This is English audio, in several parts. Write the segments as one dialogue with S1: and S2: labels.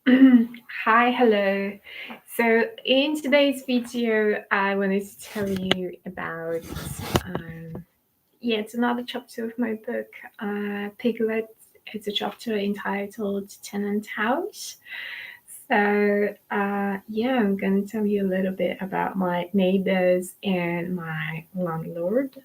S1: Hi, hello. So, in today's video, I wanted to tell you about it's another chapter of my book, Piglet. It's a chapter entitled Tenant House. I'm going to tell you a little bit about my neighbors and my landlord.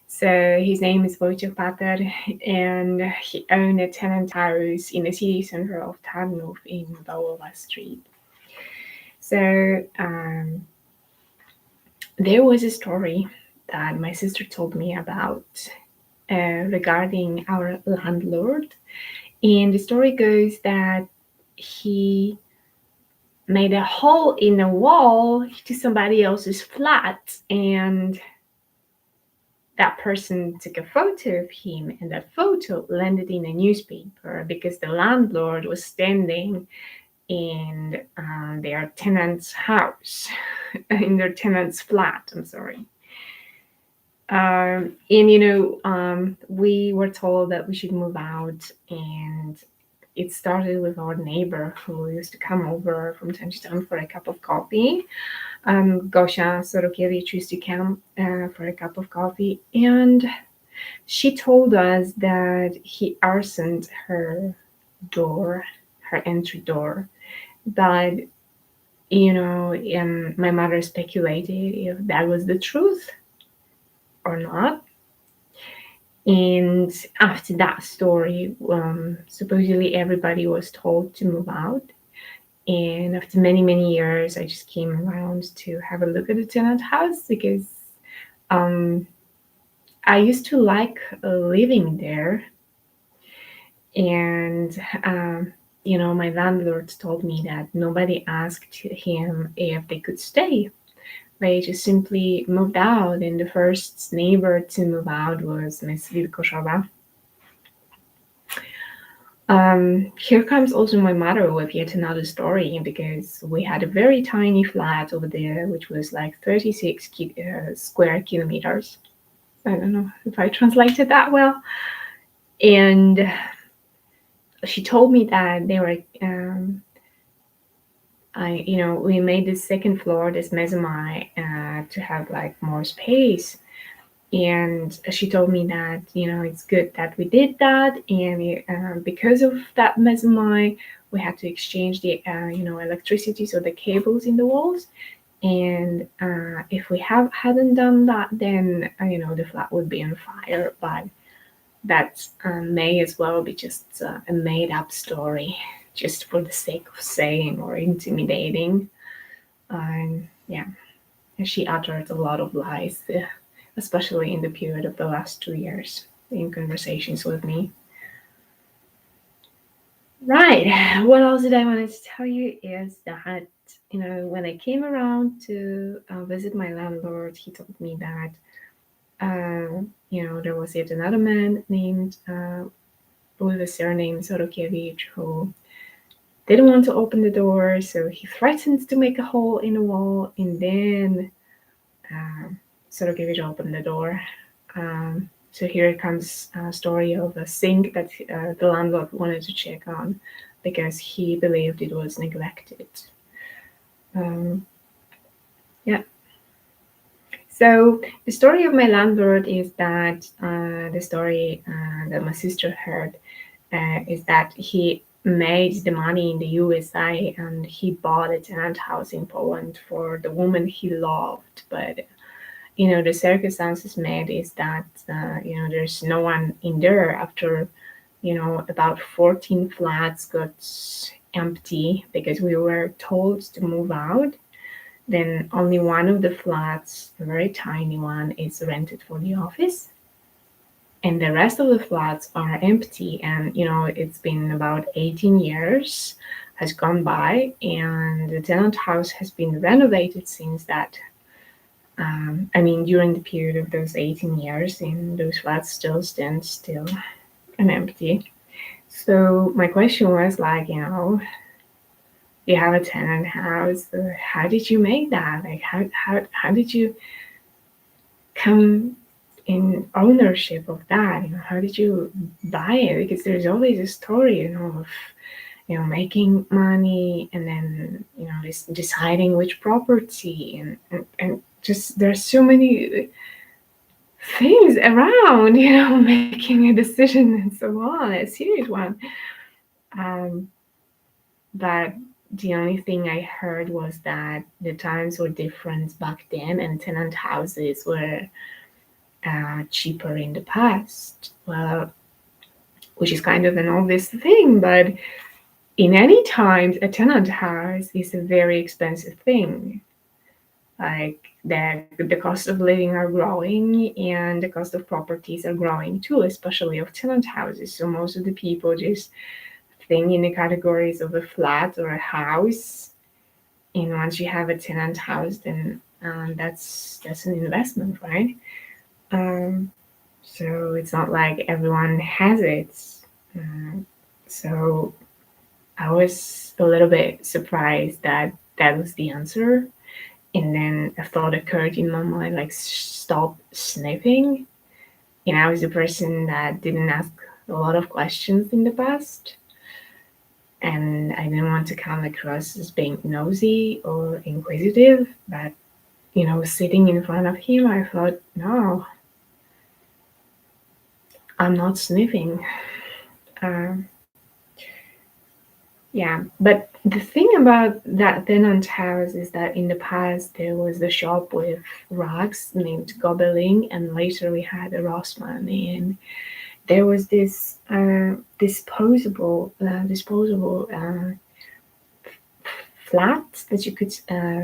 S1: So his name is Wojciech Pater, and he owned a tenant house in the city center of Tarnów in Wałowa Street. So there was a story that my sister told me about regarding our landlord, and the story goes that he made a hole in a wall to somebody else's flat, and that person took a photo of him, and that photo landed in a newspaper because the landlord was standing in their tenant's house, in their tenant's flat. I'm sorry. We were told that we should move out, and it started with our neighbor who used to come over from time to time for a cup of coffee. Gosia Sorokiewicz used to come for a cup of coffee, and she told us that he arsoned her door, her entry door. But, my mother speculated if that was the truth or not. And after that story, supposedly everybody was told to move out. And after many, many years, I just came around to have a look at the tenant house because I used to like living there. And, my landlord told me that nobody asked him if they could stay. They just simply moved out, and the first neighbor to move out was Miss Wilkoszowa. Here comes also my mother with yet another story, because we had a very tiny flat over there, which was like 36 square kilometers. I don't know if I translated that well. And she told me that they were, we made this second floor, this mezzanine, to have like more space. And she told me that, it's good that we did that. And because of that mezzanine, we had to exchange the, electricity, so the cables in the walls. And if we hadn't done that, then, the flat would be on fire. But that may as well be just a made up story, just for the sake of saying or intimidating. Yeah, she uttered a lot of lies, especially in the period of the last 2 years in conversations with me. Right. What else did I want to tell you is that, when I came around to visit my landlord, he told me that, there was yet another man named with the surname Sorokiewicz who didn't want to open the door, so he threatened to make a hole in the wall, and then Sorokiewicz opened the door. So here comes a story of a sink that the landlord wanted to check on because he believed it was neglected. Yeah. So the story of my landlord is that the story that my sister heard is that he made the money in the USA and he bought a tenant house in Poland for the woman he loved. But, the circumstances made is that, there's no one in there after, about 14 flats got empty because we were told to move out. Then only one of the flats, a very tiny one, is rented for the office. And the rest of the flats are empty. And, it's been about 18 years has gone by, and the tenant house has been renovated since that. During the period of those 18 years, and those flats still stand still and empty. So my question was like, you have a tenant house. How did you make that? Like, how did you come in ownership of that? How did you buy it? Because there's always a story, of making money, and then deciding which property, and just there's so many things around, making a decision and so on, a serious one. Um, but the only thing I heard was that the times were different back then, and tenant houses were cheaper in the past. Well, which is kind of an obvious thing, but in any times, a tenant house is a very expensive thing. Like the cost of living are growing, and the cost of properties are growing too, especially of tenant houses. So most of the people just think in the categories of a flat or a house. And once you have a tenant house, then that's an investment, right? Um, so it's not like everyone has it. Uh, so I was a little bit surprised that that was the answer. And then a thought occurred in my mind, like, stop sniffing. And I was a person that didn't ask a lot of questions in the past. And I didn't want to come across as being nosy or inquisitive. But, sitting in front of him, I thought, no, I'm not sniffing. Um, Yeah, but the thing about that tenant house is that in the past there was the shop with rugs named Gobeling, and later we had a Rossmann, and there was this disposable flat that you could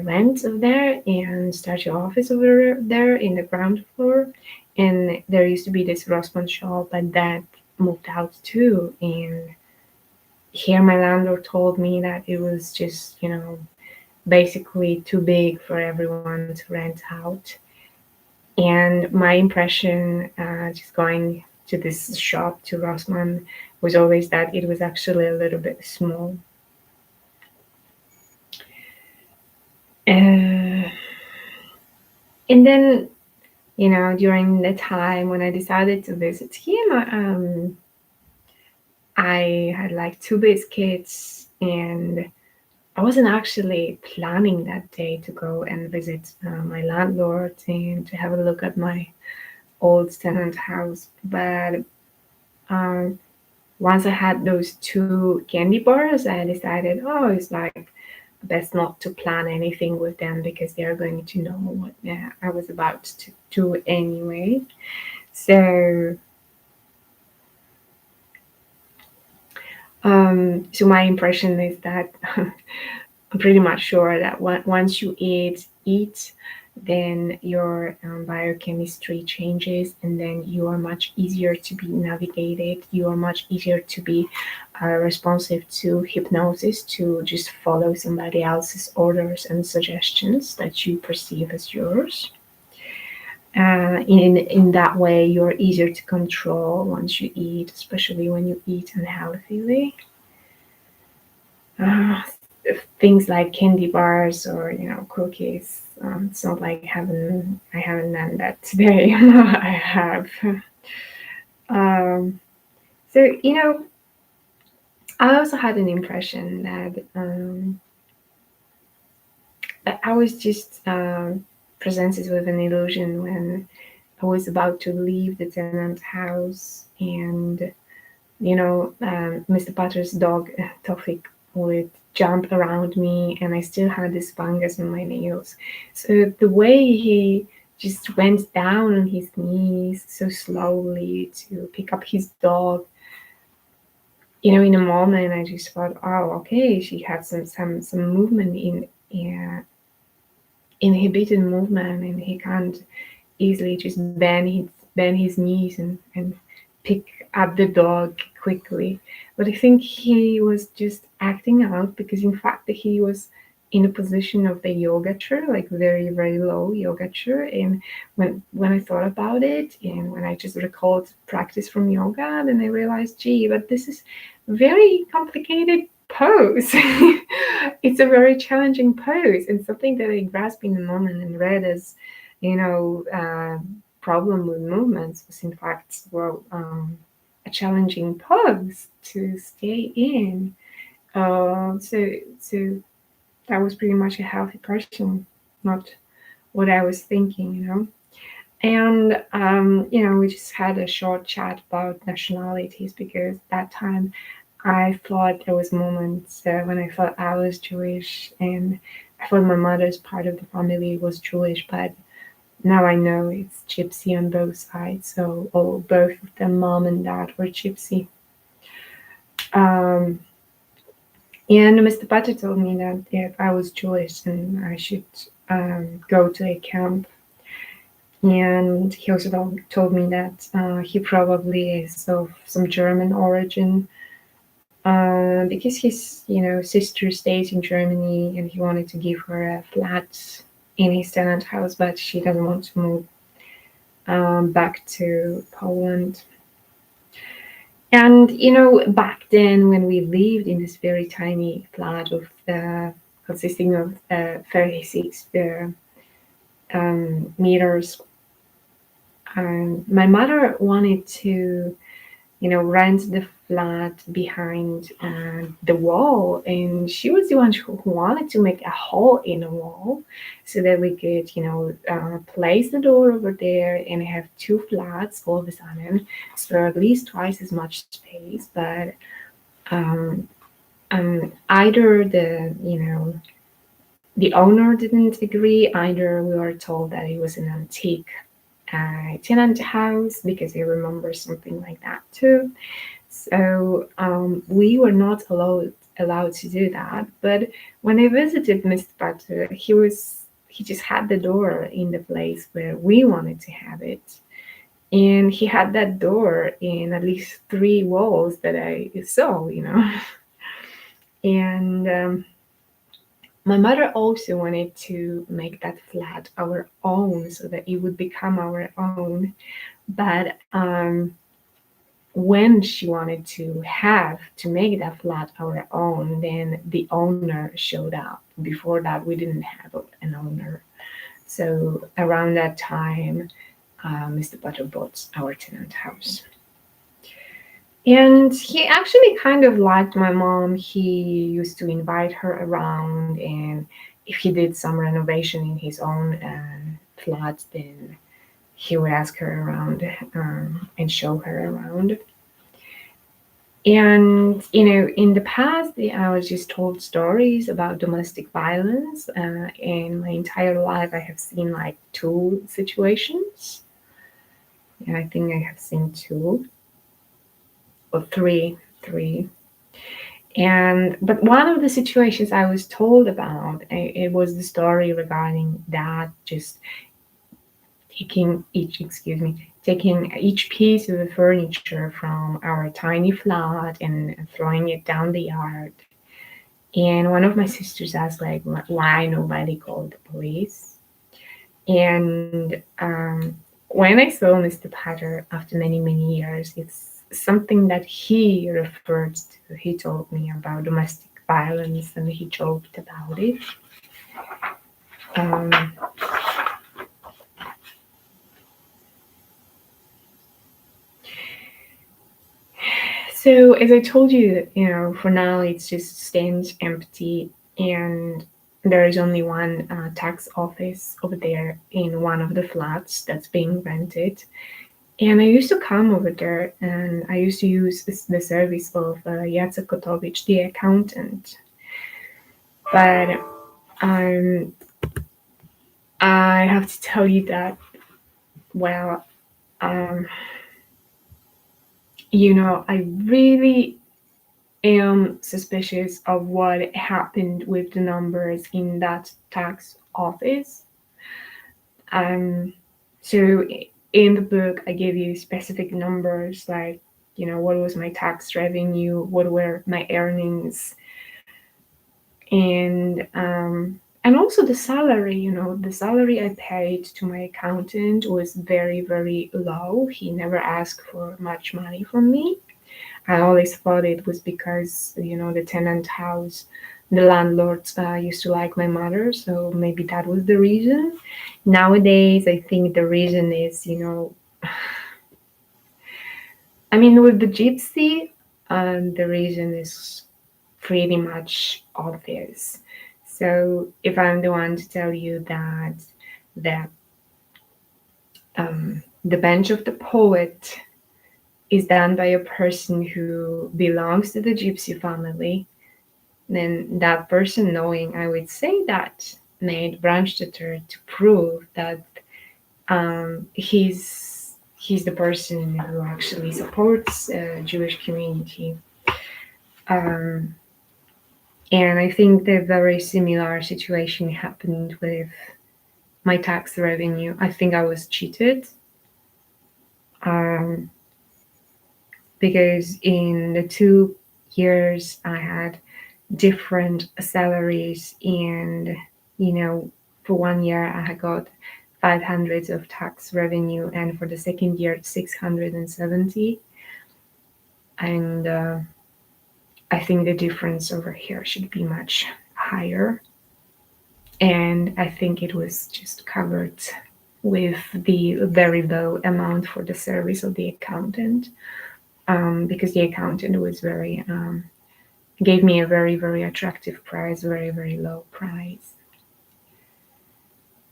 S1: rent over there and start your office over there in the ground floor. And there used to be this Rossmann shop, but that moved out too, and here my landlord told me that it was just, basically too big for everyone to rent out. And my impression, just going to this shop, to Rossmann, was always that it was actually a little bit small. Uh, and then, during the time when I decided to visit him, I had like two biscuits, and I wasn't actually planning that day to go and visit my landlord and to have a look at my old tenant house. But um, once I had those two candy bars, I decided, oh, it's like best not to plan anything with them because they're going to know what I was about to do anyway. So, so my impression is that I'm pretty much sure that once you eat, then your biochemistry changes, and then you are much easier to be navigated. You are much easier to be responsive to hypnosis, to just follow somebody else's orders and suggestions that you perceive as yours. In that way, you're easier to control once you eat, especially when you eat unhealthily. Uh, Things like candy bars or cookies. It's not like I haven't done that today. I have. Um, so I also had an impression that I was just presented with an illusion when I was about to leave the tenant house, and Mr. Potter's dog Tofik would jump around me, and I still had this fungus on my nails. So the way he just went down on his knees so slowly to pick up his dog, in a moment I just thought, oh, okay, she had some movement inhibited movement, and he can't easily just bend his knees and pick up the dog quickly. But I think he was just acting out, because in fact he was in a position of the yoga chair, like very, very low yoga chair. And when I thought about it, and when I just recalled practice from yoga, then I realized, gee, but this is very complicated pose. It's a very challenging pose, and something that I grasped in the moment and read as, problem with movements was in fact, well, a challenging pose to stay in. So that was pretty much a healthy person, not what I was thinking, And we just had a short chat about nationalities because that time I thought there was moments when I thought I was Jewish and I thought my mother's part of the family was Jewish, but now I know it's Gypsy on both sides. So both of them, mom and dad, were Gypsy. Um, and Mr. Pater told me that if I was Jewish, then I should go to a camp. And he also told me that he probably is of some German origin because his sister stays in Germany and he wanted to give her a flat in his tenant house, but she doesn't want to move back to Poland. And back then when we lived in this very tiny flat of consisting of 36 meters, my mother wanted to rent the flat behind the wall, and she was the one who wanted to make a hole in the wall so that we could place the door over there and have two flats all of a sudden, so at least twice as much space. But um, either the owner didn't agree, either we were told that it was an antique tenant house, because I remember something like that too. So we were not allowed to do that. But when I visited Mr. Butter, he just had the door in the place where we wanted to have it. And he had that door in at least 3 walls that I saw. And my mother also wanted to make that flat our own so that it would become our own. But when she wanted to make that flat our own, then the owner showed up. Before that, we didn't have an owner. So around that time, Mr. Butter bought our tenant house. And he actually kind of liked my mom. He used to invite her around, and if he did some renovation in his own flat, then he would ask her around and show her around. And in the past, I was just told stories about domestic violence. In my entire life, I have seen like 2 situations. And I think I have seen 2 or 3. But one of the situations I was told about, it was the story regarding that just taking each piece of the furniture from our tiny flat and throwing it down the yard. And one of my sisters asked, like, why nobody called the police. And when I saw Mr. Patter after many, many years, it's something that he referred to. He told me about domestic violence and he joked about it. So as I told you, for now it just stands empty, and there is only one tax office over there in one of the flats that's being rented. And I used to come over there, and I used to use the service of Jacek Kotovich, the accountant. But I have to tell you that, well, I really am suspicious of what happened with the numbers in that tax office. So in the book, I gave you specific numbers, like, what was my tax revenue, what were my earnings, and also the salary. The salary I paid to my accountant was very, very low. He never asked for much money from me. I always thought it was because, the tenant house, the landlords used to like my mother, so maybe that was the reason. Nowadays, I think the reason is, I mean, with the gypsy, the reason is pretty much obvious. So if I'm the one to tell you that the the bench of the poet is done by a person who belongs to the gypsy family, then that person, knowing I would say that, made Brandstetter to prove that he's the person who actually supports Jewish community. Um, and I think the very similar situation happened with my tax revenue. I think I was cheated because in the 2 years I had different salaries, and for 1 year I had got 500 of tax revenue, and for the second year 670. And I think the difference over here should be much higher, and I think it was just covered with the very low amount for the service of the accountant, because the accountant was very gave me a very, very attractive price, very, very low price.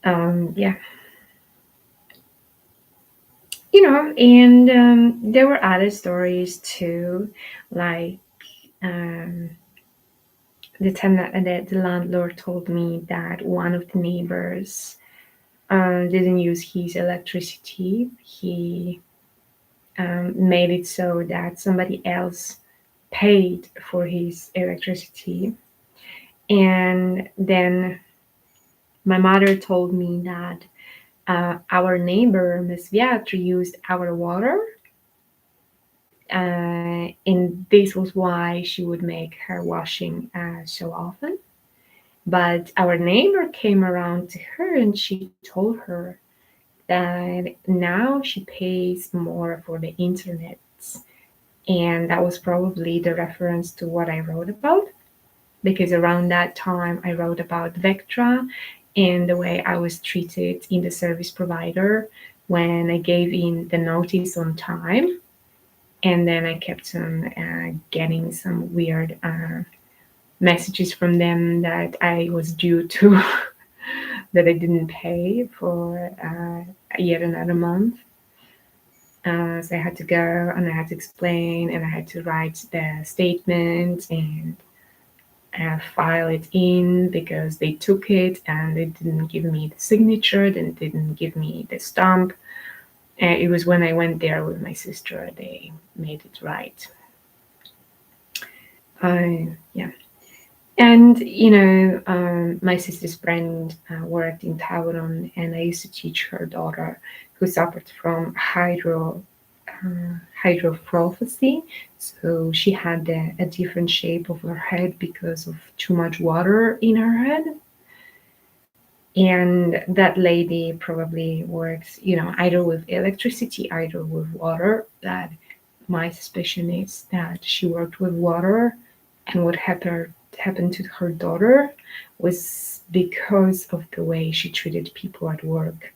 S1: Yeah. And there were other stories too, like the tenant, the landlord told me that one of the neighbors didn't use his electricity. He made it so that somebody else paid for his electricity. And then my mother told me that our neighbor, Miss Viatre, used our water. And this was why she would make her washing so often. But our neighbor came around to her and she told her that now she pays more for the internet. And that was probably the reference to what I wrote about, because around that time I wrote about Vectra and the way I was treated in the service provider when I gave in the notice on time. And then I kept on getting some weird messages from them that I was due to, that I didn't pay for yet another month. So I had to go and I had to explain and I had to write the statement and file it in, because they took it and they didn't give me the signature, then didn't give me the stamp. It was when I went there with my sister, they made it right. Yeah. And, my sister's friend worked in Taiwan, and I used to teach her daughter who suffered from hydroprophy. So she had a different shape of her head because of too much water in her head. And that lady probably works, either with electricity, either with water. That my suspicion is that she worked with water, and what happened to her daughter was because of the way she treated people at work.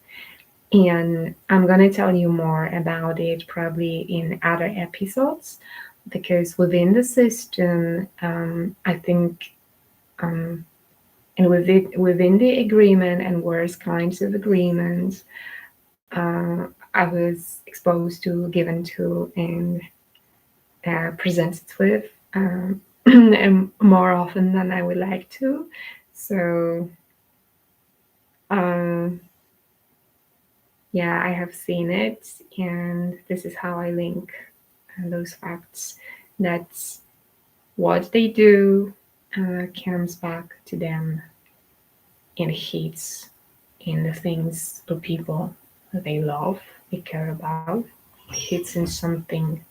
S1: And I'm going to tell you more about it probably in other episodes, because within the system, I think, and within the agreement and worse kinds of agreements, I was exposed to, given to, and presented with and more often than I would like to. So, yeah, I have seen it, and this is how I link those facts. That what they do comes back to them and hits in the things or people that they love, they care about, hits in something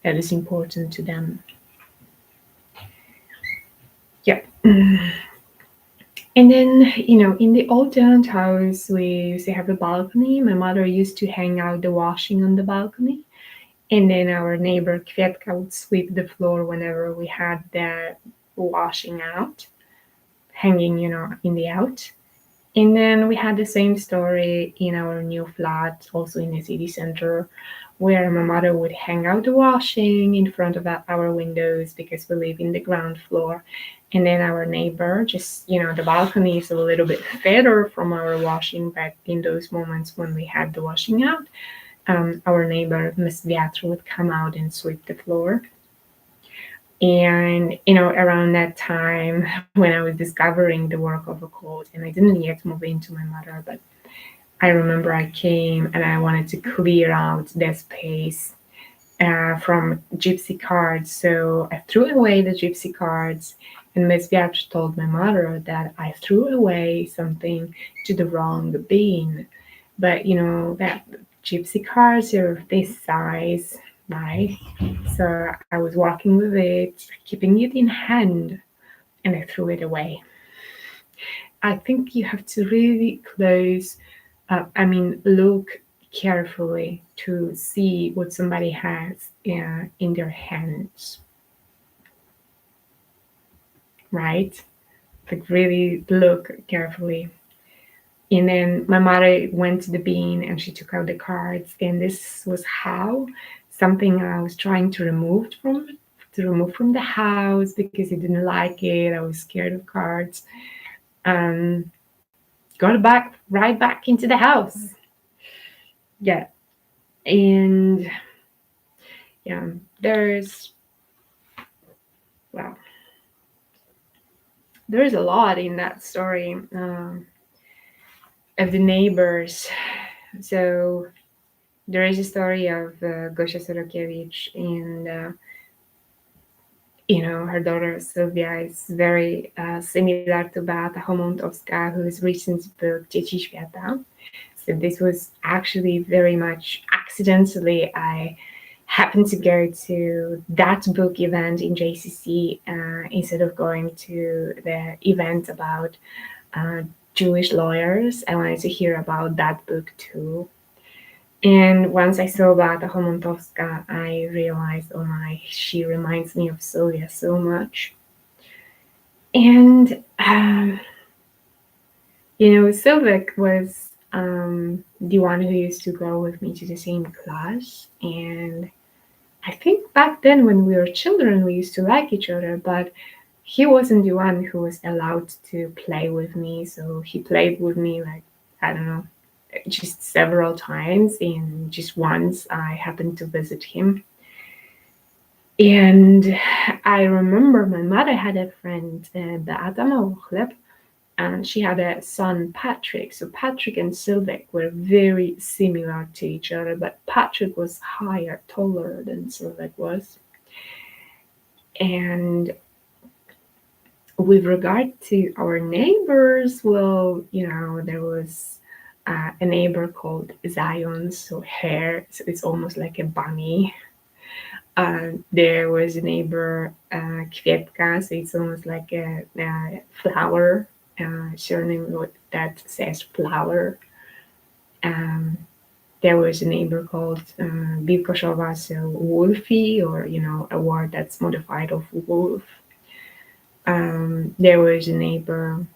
S1: that is important to them. Yeah. And then, in the old tenant house, we used to have a balcony. My mother used to hang out the washing on the balcony. And then our neighbor Kvetka would sweep the floor whenever we had the washing out, hanging, in the out. And then we had the same story in our new flat, also in the city center, where my mother would hang out the washing in front of our windows because we live in the ground floor. And then our neighbor, just, the balcony is a little bit further from our washing, but in those moments when we had the washing out, our neighbor, Miss Beatrice, would come out and sweep the floor. And, around that time when I was discovering the work of a code, and I didn't yet move into my mother, but I remember I came and I wanted to clear out the space from gypsy cards. So I threw away the gypsy cards, and Miss Beatrice told my mother that I threw away something to the wrong bin. But, that gypsy cards are this size, right? So I was walking with it, keeping it in hand, and I threw it away. I think you have to really look carefully to see what somebody has in their hands, right? Like really look carefully. And then my mother went to the bin and she took out the cards, and this was how something I was trying to remove from the house because I didn't like it. I was scared of cards. Got back right back into the house. Yeah. And yeah, there's a lot in that story of the neighbors. So there is a story of Gosia Sorokiewicz, and her daughter Sylvia is very similar to Beata Homontowska, whose recent book Dzieci Świata. So this was actually very much accidentally. I happened to go to that book event in JCC instead of going to the event about Jewish lawyers. I wanted to hear about that book too. And once I saw Beata Homontowska, I realized, oh my, she reminds me of Sylvia so much. And, Sylvia was the one who used to go with me to the same class. And I think back then when we were children, we used to like each other, but he wasn't the one who was allowed to play with me. So he played with me I don't know, just several times, and just once I happened to visit him. And I remember my mother had a friend, Beata Małchleb, and she had a son, Patrick. So Patrick and Sylvia were very similar to each other, but Patrick was higher, taller than Sylvia was. And with regard to our neighbors, well, there was a neighbor called Zion, so hair, so it's almost like a bunny. There was a neighbor, Kvietka, so it's almost like a flower, surname that says flower. There was a neighbor called Wilkoszowa, so wolfy, or, a word that's modified of wolf. There was a neighbor,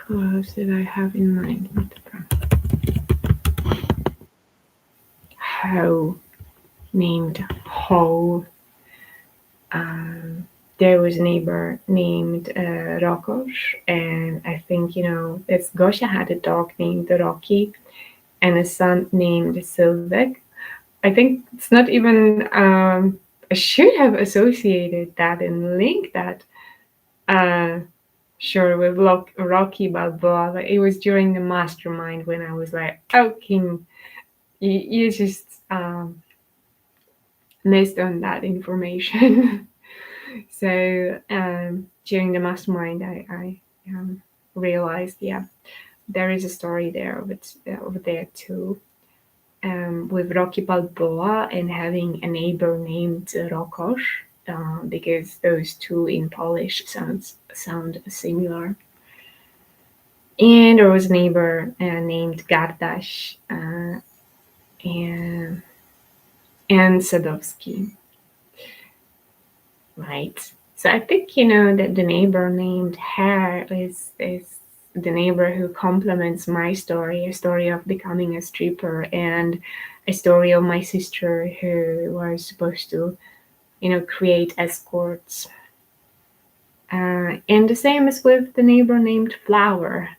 S1: who else did I have in mind? Ho, named Ho. There was a neighbor named Rokosz, and I think, it's Gosia had a dog named Rocky and a son named Sylvek. I think it's not even, I should have associated that and linked that, sure, with Rocky Balboa. But it was during the mastermind when I was like, oh, King, you just missed on that information. So during the mastermind, I realized, there is a story there of it over there too, with Rocky Balboa and having a neighbor named Rokosz, because those two in Polish sound similar. And there was a neighbor named Gardaś, and and Sadovsky, right? So I think that the neighbor named Hare is the neighbor who complements my story, a story of becoming a stripper, and a story of my sister who was supposed to, create escorts. And the same as with the neighbor named Flower.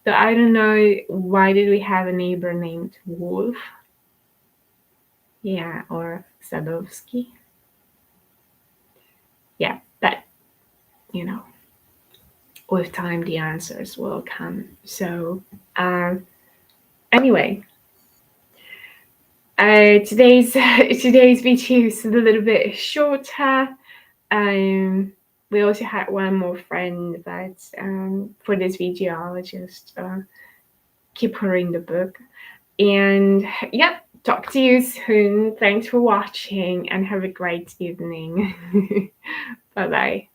S1: So I don't know why did we have a neighbor named Wolf, yeah, or Sadovsky, yeah, but you know, with time the answers will come. So anyway, today's today's video is a little bit shorter. Um, we also had one more friend, but for this video, I'll just keep her in the book. And yep, talk to you soon. Thanks for watching and have a great evening. Bye bye.